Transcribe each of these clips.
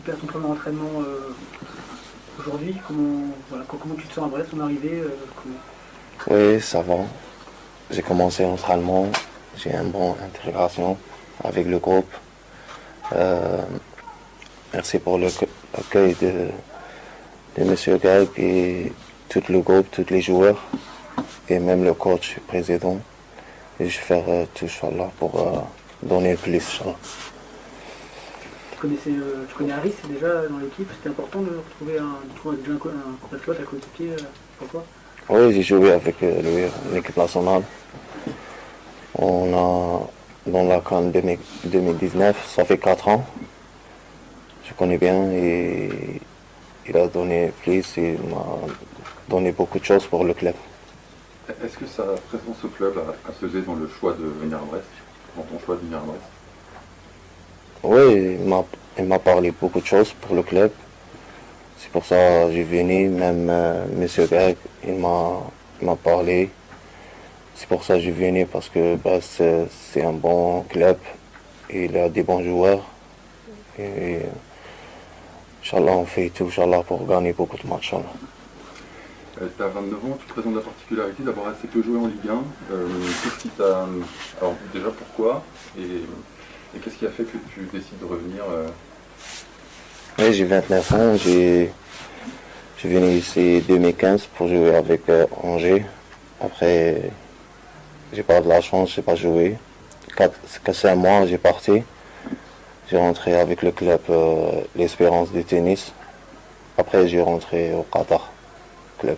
participer à ton premier entraînement aujourd'hui. Comment tu te sens après ton arrivée Oui, ça va. J'ai commencé l'entraînement, j'ai une bonne intégration avec le groupe. Merci pour l'accueil de M. Greg et tout le groupe, tous les joueurs, et même le coach, le président. Et je vais faire tout ça là pour donner le plus. Ça. Tu connais Harris déjà dans l'équipe, c'était important de trouver un compatriote à coéquipier pour toi? Oui, j'ai joué avec lui en équipe nationale. On a, dans la CAN 2019, ça fait 4 ans. Je connais bien et il a donné plus, il m'a donné beaucoup de choses pour le club. Est-ce que sa présence au club a pesé dans le choix de venir à Brest, dans ton choix de venir à Brest? Oui, il m'a parlé beaucoup de choses pour le club. C'est pour ça que j'ai venu, même M. Greg, il m'a parlé. C'est pour ça que j'ai venu, parce que Brest, c'est un bon club. Il a des bons joueurs. Et Inch'Allah, on fait tout pour gagner beaucoup de matchs. Tu as 29 ans, tu présentes la particularité d'avoir assez peu joué en Ligue 1. Qu'est-ce qui t'a... Alors déjà, pourquoi et qu'est-ce qui a fait que tu décides de revenir Oui, j'ai 29 ans, je suis venu ici en 2015 pour jouer avec Angers. Après, j'ai pas de la chance, j'ai pas joué. 5 mois, j'ai parti. J'ai rentré avec le club l'Espérance du tennis. Après, j'ai rentré au Qatar club.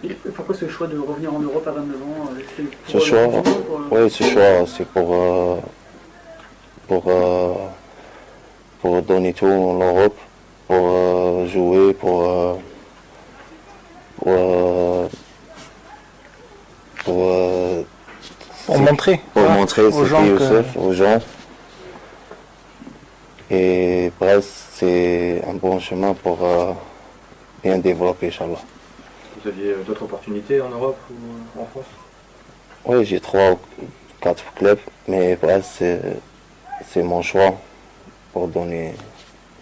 Et pourquoi ce choix de revenir en Europe à 29 ans? Ce choix, oui, ce choix, c'est pour donner tout en Europe, pour jouer, pour montrer. Pour montrer aux gens aux gens. Et Brest, c'est un bon chemin pour bien développer, Inch'Allah. Vous aviez d'autres opportunités en Europe ou en France? Oui, j'ai 3 ou 4 clubs, mais Brest, c'est mon choix pour donner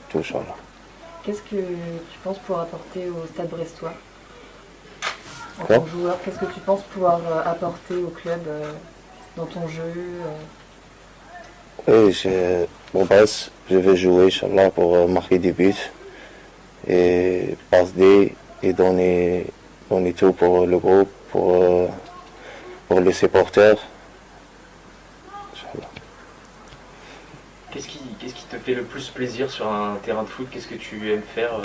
tout, Inch'Allah. Qu'est-ce que tu penses pouvoir apporter au Stade brestois en Quoi? tant que joueur? Qu'est-ce que tu penses pouvoir apporter au club dans ton jeu Oui, pour Brest, je vais jouer, Inch'Allah, pour marquer des buts et passer et donner tout pour le groupe, pour les supporters. Inch'Allah. Qu'est-ce qui te fait le plus plaisir sur un terrain de foot? Qu'est-ce que tu aimes faire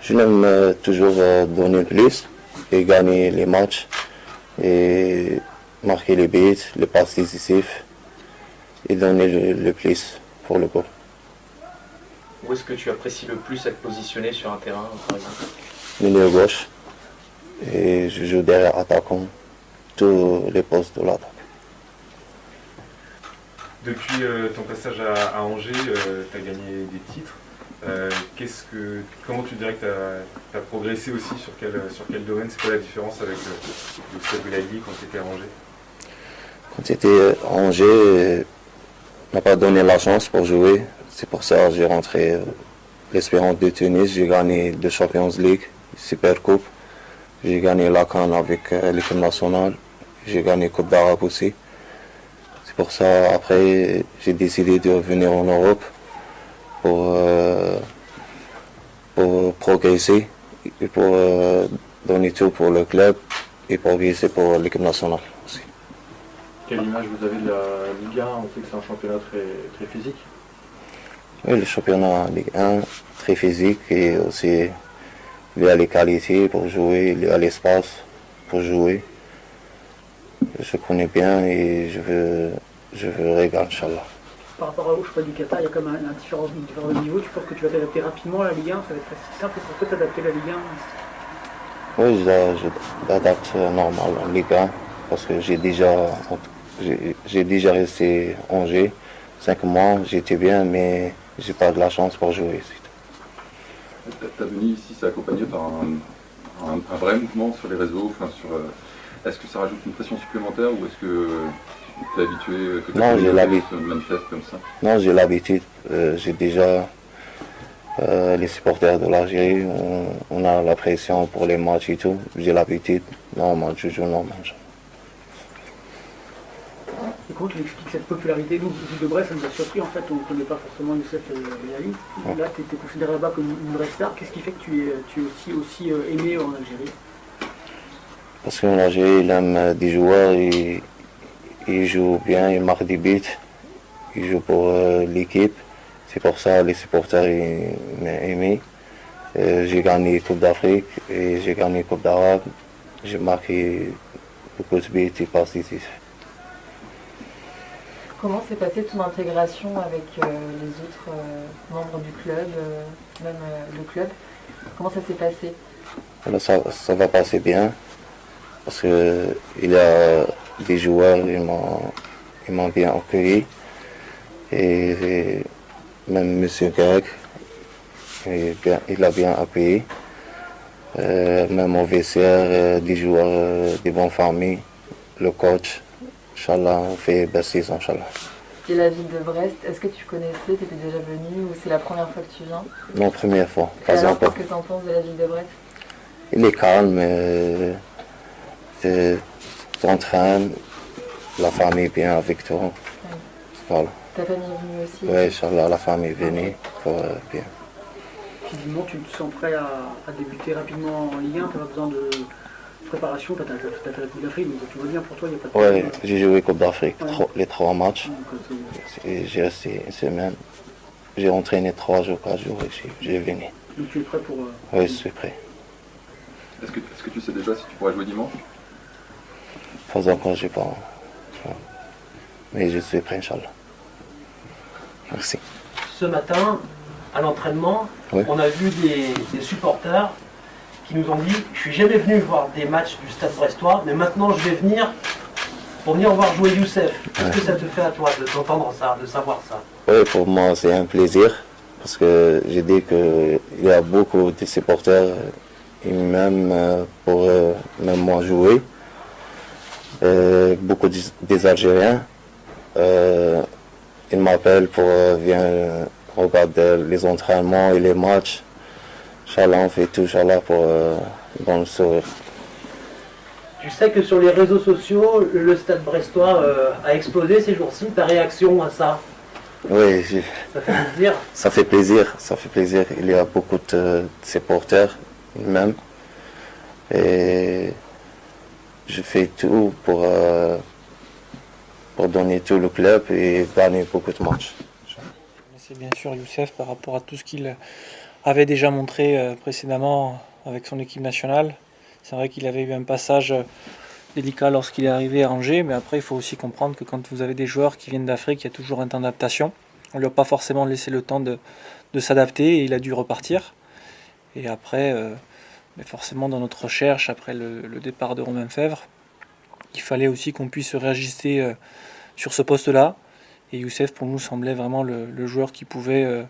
Je l'aime toujours donner plus et gagner les matchs et marquer les buts, les passes décisives et donner le plus pour le groupe. Où est-ce que tu apprécies le plus être positionné sur un terrain, par exemple? Milieu gauche et je joue derrière attaquant, tous les postes de l'attaque. Depuis ton passage à Angers, tu as gagné des titres. Comment tu dirais que tu as progressé aussi sur quel domaine? C'est quoi la différence avec le Stade de la Ligue quand tu étais à Angers? Quand j'étais à Angers, on n'a pas donné la chance pour jouer. C'est pour ça que j'ai rentré l'Espérance de Tunis. J'ai gagné le Champions League, Super Coupe. J'ai gagné la CAN avec l'équipe nationale. J'ai gagné Coupe d'Arabe aussi. C'est pour ça, après, j'ai décidé de revenir en Europe pour progresser et pour donner tout pour le club et progresser pour l'équipe nationale aussi. Quelle image vous avez de la Ligue 1? On sait que c'est un championnat très, très physique. Oui, le championnat Ligue 1, très physique et aussi il y a les qualités pour jouer, il y a l'espace pour jouer. Je connais bien et je veux regarder, Inch'Allah. Par rapport au choix du Qatar, il y a quand même un différent de niveau. Tu penses que tu vas t'adapter rapidement à la Ligue 1? Ça va être assez simple pour toi t'adapter à la Ligue 1? Oui, je m'adapte normal en Ligue 1 parce que j'ai déjà resté à Angers 5 mois, j'étais bien, mais j'ai pas de la chance pour jouer. Ta venue ici s'est accompagnée par un vrai mouvement sur les réseaux, Est-ce que ça rajoute une pression supplémentaire ou est-ce que tu es habitué que ta Non, j'ai communauté l'habitude. se manifeste comme ça? Non, j'ai l'habitude. J'ai déjà les supporters de l'Algérie. On a la pression pour les matchs et tout. J'ai l'habitude. Normal, je joue normal. Et comment tu expliques cette popularité? Nous, Ville de Brest, ça nous a surpris. En fait, on ne connaît pas forcément Youssef Belaïli. Là, tu es considéré là-bas comme une vraie star. Qu'est-ce qui fait que tu es aussi aimé en Algérie? Parce qu'en Algérie, il aime des joueurs, il joue bien, il marque des buts, il joue pour l'équipe. C'est pour ça que les supporters m'ont aimé. J'ai gagné Coupe d'Afrique et j'ai gagné Coupe d'Arabe. J'ai marqué beaucoup de buts et passes décisives. Comment s'est passée ton intégration avec les autres membres du club, même le club? Comment ça s'est passé? Là, ça va passer bien parce qu'il y a des joueurs ils m'ont bien accueilli et même M. Greg il a bien accueilli. Même au vestiaire, des joueurs, des bonnes familles, le coach. Inch'Allah, on fait belle saison, Inch'Allah. Et la ville de Brest, est-ce que tu connaissais, tu étais déjà venu ou c'est la première fois que tu viens? Non, première fois. Et Pas alors, encore. qu'est-ce que tu en penses de la ville de Brest? Il est calme, tu t'entraînes, la famille est bien avec toi. Voilà. Ta famille est venue aussi? Oui, Inch'Allah, la famille est venue pour bien. Physiquement, tu te sens prêt à débuter rapidement en Ligue 1? Tu n'as pas besoin de préparation? Tu as fait la Coupe d'Afrique, donc tout va bien pour toi, il n'y a pas de Oui, problème. j'ai joué Coupe d'Afrique, Ouais. les 3 matchs. Donc, Et j'ai resté une semaine. J'ai entraîné 3 jours, 4 jours et j'ai venu. donc tu es prêt pour... Oui, je suis prêt. Est-ce que tu sais déjà si tu pourras jouer dimanche? Pas encore, j'ai pas. Mais je suis prêt, Inch'Allah. Merci. Ce matin, à l'entraînement, Oui. on a vu des supporters qui nous ont dit « Je suis jamais venu voir des matchs du Stade Brestois, mais maintenant je vais venir pour venir voir jouer Youssef. » Qu'est-ce que ça te fait à toi d'entendre ça, de savoir ça? Oui, pour moi, c'est un plaisir. Parce que j'ai dit qu'il y a beaucoup de supporters, et même pour même moi jouer. Beaucoup des Algériens. Ils m'appellent pour venir regarder les entraînements et les matchs. Inch'Allah, on fait tout, Inch'Allah, pour dans le sourire. Tu sais que sur les réseaux sociaux, le Stade Brestois a explosé ces jours-ci. Ta réaction à ça? Oui, Ça fait plaisir. ça fait plaisir, ça fait plaisir. Il y a beaucoup de supporters, même. Et je fais tout pour donner tout le club et gagner beaucoup de matchs. C'est bien sûr Youssef par rapport à tout ce qu'il avait déjà montré précédemment avec son équipe nationale. C'est vrai qu'il avait eu un passage délicat lorsqu'il est arrivé à Angers, mais après il faut aussi comprendre que quand vous avez des joueurs qui viennent d'Afrique, il y a toujours un temps d'adaptation. On ne lui a pas forcément laissé le temps de s'adapter et il a dû repartir. Et après, mais forcément dans notre recherche, après le départ de Romain Fèvre, il fallait aussi qu'on puisse réajuster sur ce poste-là. Et Youssef, pour nous, semblait vraiment le joueur qui pouvait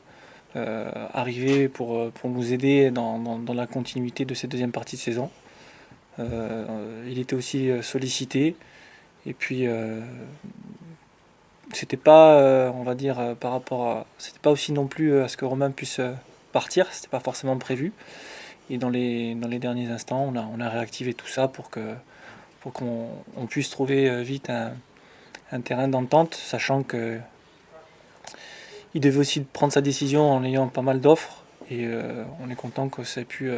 arriver pour nous aider dans la continuité de cette deuxième partie de saison. Il était aussi sollicité. Et puis, c'était pas, on va dire, par rapport à... C'était pas aussi non plus à ce que Romain puisse partir. C'était pas forcément prévu. Et dans les derniers instants, on a réactivé tout ça pour qu'on puisse trouver vite un terrain d'entente, sachant que il devait aussi prendre sa décision en ayant pas mal d'offres et on est content que ça ait pu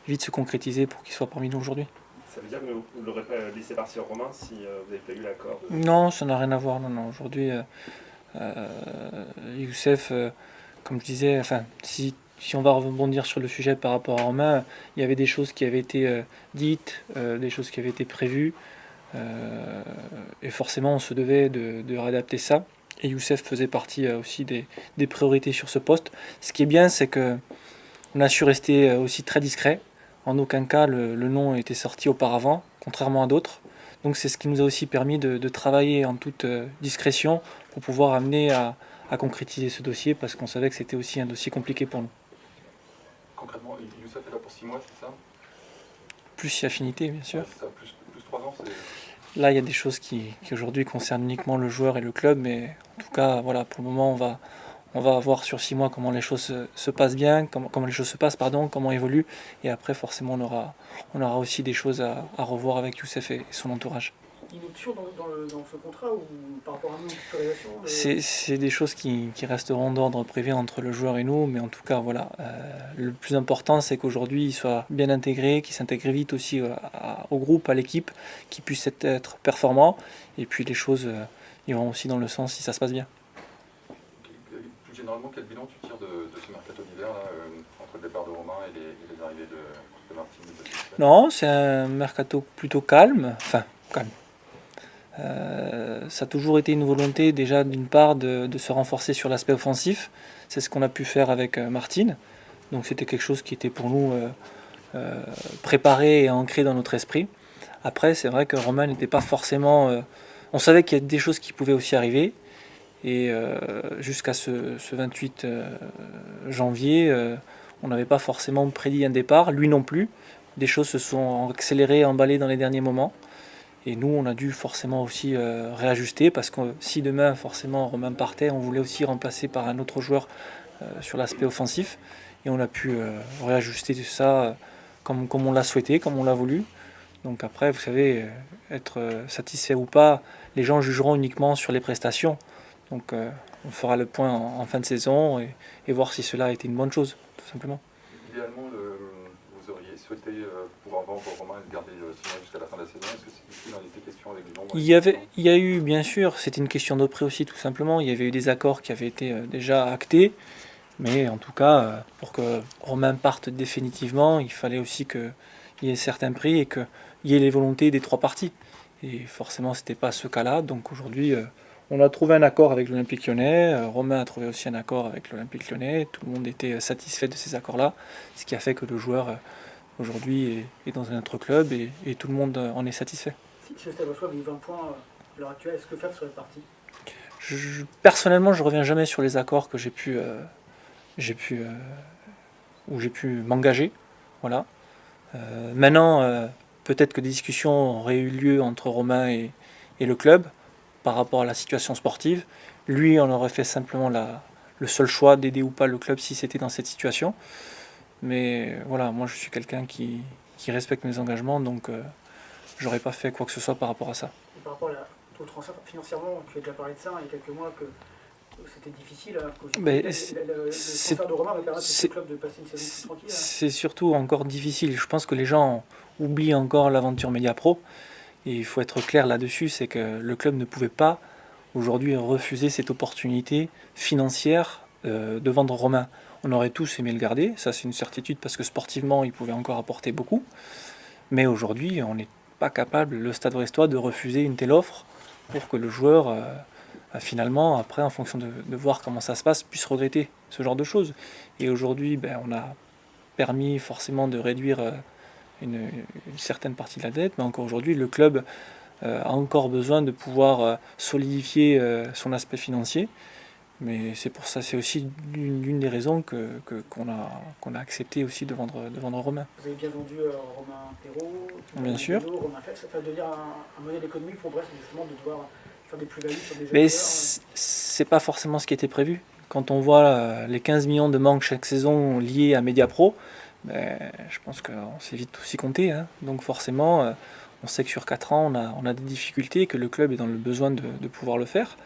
vite se concrétiser pour qu'il soit parmi nous aujourd'hui. Ça veut dire que vous ne l'aurez pas laissé partir Romain si vous n'avez pas eu l'accord? Non, ça n'a rien à voir. Non. Aujourd'hui, Youssef, comme je disais, enfin, si on va rebondir sur le sujet par rapport à Romain, il y avait des choses qui avaient été dites, des choses qui avaient été prévues. Et forcément on se devait de réadapter ça et Youssef faisait partie aussi des priorités sur ce poste. Ce qui est bien, c'est que on a su rester aussi très discret. En aucun cas le nom était sorti auparavant, contrairement à d'autres. Donc c'est ce qui nous a aussi permis de travailler en toute discrétion pour pouvoir amener à concrétiser ce dossier, parce qu'on savait que c'était aussi un dossier compliqué pour nous. Concrètement, Youssef est là pour 6 mois, c'est ça? Plus si affinité, bien sûr. C'est ça, plus 3 ans, c'est Là, il y a des choses qui aujourd'hui concernent uniquement le joueur et le club, mais en tout cas, voilà, pour le moment, on va voir sur 6 mois comment les choses se passent bien, comment les choses se passent, pardon, comment évoluent, et après, forcément, on aura aussi des choses à revoir avec Youssef et son entourage. Une option dans ce contrat ou par rapport à nous, une titularisation C'est des choses qui resteront d'ordre privé entre le joueur et nous, mais en tout cas, voilà. Le plus important, c'est qu'aujourd'hui, il soit bien intégré, qu'il s'intègre vite aussi au groupe, à l'équipe, qu'il puisse être performant, et puis les choses iront aussi dans le sens si ça se passe bien. Plus généralement, quel bilan tu tires de ce mercato d'hiver, entre le départ de Romain et les arrivées de Martine et de Youssef? Non, c'est un mercato plutôt calme, enfin, calme. Ça a toujours été une volonté déjà d'une part de se renforcer sur l'aspect offensif. C'est ce qu'on a pu faire avec Martine. Donc c'était quelque chose qui était pour nous préparé et ancré dans notre esprit. Après c'est vrai que Romain n'était pas forcément... on savait qu'il y a des choses qui pouvaient aussi arriver. Et jusqu'à ce 28 janvier, on n'avait pas forcément prédit un départ, lui non plus. Des choses se sont accélérées, emballées dans les derniers moments. Et nous, on a dû forcément aussi réajuster parce que si demain, forcément, Romain partait, on voulait aussi remplacer par un autre joueur sur l'aspect offensif. Et on a pu réajuster tout ça comme on l'a souhaité, comme on l'a voulu. Donc après, vous savez, être satisfait ou pas, les gens jugeront uniquement sur les prestations. Donc on fera le point en fin de saison et voir si cela a été une bonne chose, tout simplement. Idéalement, vous auriez souhaité pouvoir vendre Romain et le garder Simon jusqu'à la fin de la saison. Est-ce que il en était question avec Lyon? Il y a eu, bien sûr, c'était une question de prix aussi, tout simplement. Il y avait eu des accords qui avaient été déjà actés. Mais en tout cas, pour que Romain parte définitivement, il fallait aussi qu'il y ait certains prix et qu'il y ait les volontés des 3 parties. Et forcément, ce n'était pas ce cas-là. Donc aujourd'hui, on a trouvé un accord avec l'Olympique Lyonnais. Romain a trouvé aussi un accord avec l'Olympique Lyonnais. Tout le monde était satisfait de ces accords-là. Ce qui a fait que le joueur, aujourd'hui, est dans un autre club et tout le monde en est satisfait. Si le Stade Brestois avait 20 points à l'heure actuelle, est-ce que Fab serait parti? Personnellement, je ne reviens jamais sur les accords que j'ai pu m'engager. Voilà. Maintenant, peut-être que des discussions auraient eu lieu entre Romain et le club par rapport à la situation sportive. Lui, on aurait fait simplement le seul choix d'aider ou pas le club si c'était dans cette situation. Mais voilà, moi je suis quelqu'un qui respecte mes engagements, donc j'aurais pas fait quoi que ce soit par rapport à ça. Et par rapport au transfert, financièrement, tu as déjà parlé de ça il y a quelques mois, que c'était difficile. Le transfert de Romain va permettre au club de passer une saison plus tranquille. C'est surtout encore difficile. Je pense que les gens oublient encore l'aventure Mediapro. Et il faut être clair là-dessus, c'est que le club ne pouvait pas aujourd'hui refuser cette opportunité financière de vendre Romain. On aurait tous aimé le garder, ça c'est une certitude, parce que sportivement il pouvait encore apporter beaucoup. Mais aujourd'hui, on n'est pas capable, le Stade Brestois, de refuser une telle offre pour que le joueur, finalement, après, en fonction de voir comment ça se passe, puisse regretter ce genre de choses. Et aujourd'hui, on a permis forcément de réduire une certaine partie de la dette, mais encore aujourd'hui, le club a encore besoin de pouvoir solidifier son aspect financier. Mais c'est pour ça, c'est aussi l'une des raisons qu'on a accepté aussi de vendre Romain. Vous avez bien vendu Romain Perrault, bien sûr. Romain Fess, ça va devenir un modèle économique pour Brest, justement, de devoir faire des plus-values sur des Mais joueurs. c'est pas forcément ce qui était prévu. Quand on voit les 15 millions de manques chaque saison liés à Mediapro, je pense qu'on s'est vite aussi compté. Hein. Donc forcément, on sait que sur 4 ans, on a des difficultés, que le club est dans le besoin de pouvoir le faire.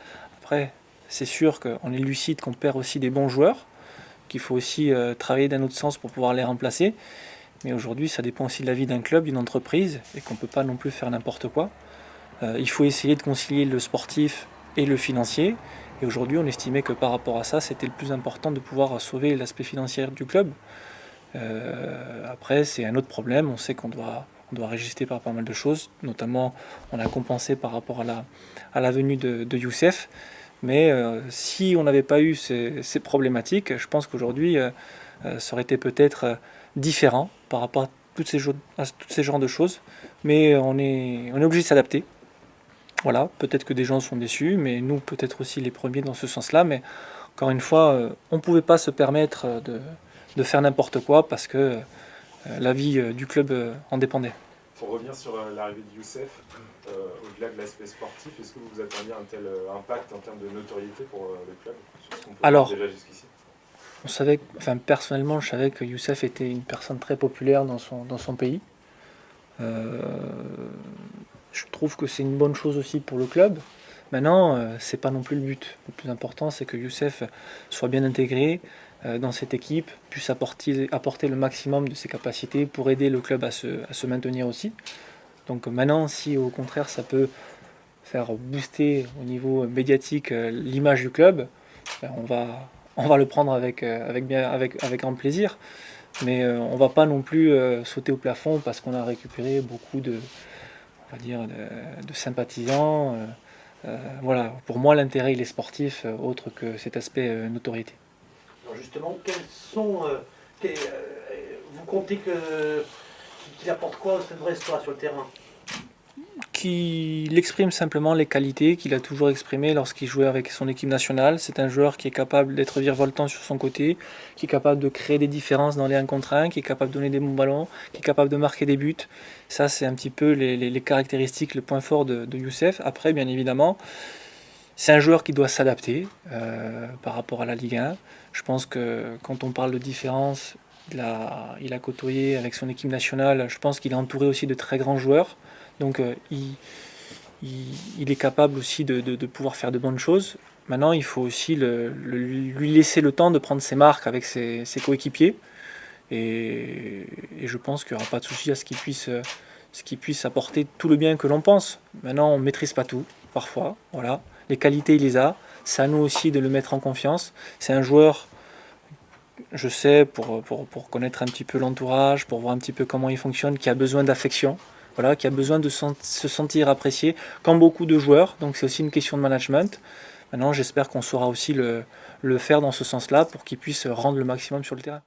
Après, c'est sûr qu'on est lucide qu'on perd aussi des bons joueurs, qu'il faut aussi travailler d'un autre sens pour pouvoir les remplacer. Mais aujourd'hui, ça dépend aussi de la vie d'un club, d'une entreprise, et qu'on ne peut pas non plus faire n'importe quoi. Il faut essayer de concilier le sportif et le financier. Et aujourd'hui, on estimait que par rapport à ça, c'était le plus important de pouvoir sauver l'aspect financier du club. Après, c'est un autre problème. On sait qu'on doit réajuster par pas mal de choses. Notamment, on a compensé par rapport à la venue de Youssef. Mais si on n'avait pas eu ces problématiques, je pense qu'aujourd'hui, ça aurait été peut-être différent par rapport à tous ces genres de choses. Mais on est obligé de s'adapter. Voilà, peut-être que des gens sont déçus, mais nous, peut-être aussi les premiers dans ce sens-là. Mais encore une fois, on ne pouvait pas se permettre de faire n'importe quoi parce que la vie du club en dépendait. Pour revenir sur l'arrivée de Youssef, au-delà de l'aspect sportif, est-ce que vous vous attendiez à un tel impact en termes de notoriété pour le club sur ce qu'on peut voir déjà jusqu'ici? On savait, enfin personnellement, je savais que Youssef était une personne très populaire dans son pays. Je trouve que c'est une bonne chose aussi pour le club. Maintenant, c'est pas non plus le but. Le plus important, c'est que Youssef soit bien intégré dans cette équipe, puisse apporter le maximum de ses capacités pour aider le club à se maintenir aussi. Donc maintenant, si au contraire ça peut faire booster au niveau médiatique l'image du club, ben, on va le prendre avec grand plaisir. Mais on va pas non plus sauter au plafond parce qu'on a récupéré beaucoup de sympathisants. Voilà, pour moi l'intérêt il est sportif, autre que cet aspect notoriété. Alors justement, vous comptez qu'il apporte quoi au Stade Brestois sur le terrain? Qu'il exprime simplement les qualités qu'il a toujours exprimées lorsqu'il jouait avec son équipe nationale. C'est un joueur qui est capable d'être virevoltant sur son côté, qui est capable de créer des différences dans les 1 contre 1, qui est capable de donner des bons ballons, qui est capable de marquer des buts. Ça, c'est un petit peu les caractéristiques, le point fort de Youssef. Après, bien évidemment, c'est un joueur qui doit s'adapter par rapport à la Ligue 1. Je pense que quand on parle de différence, il a côtoyé avec son équipe nationale. Je pense qu'il est entouré aussi de très grands joueurs. Donc il est capable aussi de pouvoir faire de bonnes choses. Maintenant, il faut aussi lui laisser le temps de prendre ses marques avec ses coéquipiers. Et je pense qu'il n'y aura pas de souci à ce qu'il puisse apporter tout le bien que l'on pense. Maintenant, on ne maîtrise pas tout, parfois. Voilà. Les qualités, il les a. C'est à nous aussi de le mettre en confiance. C'est un joueur, je sais, pour connaître un petit peu l'entourage, pour voir un petit peu comment il fonctionne, qui a besoin d'affection. Voilà, qui a besoin de se sentir apprécié, comme beaucoup de joueurs. Donc c'est aussi une question de management. Maintenant, j'espère qu'on saura aussi le faire dans ce sens-là pour qu'il puisse rendre le maximum sur le terrain.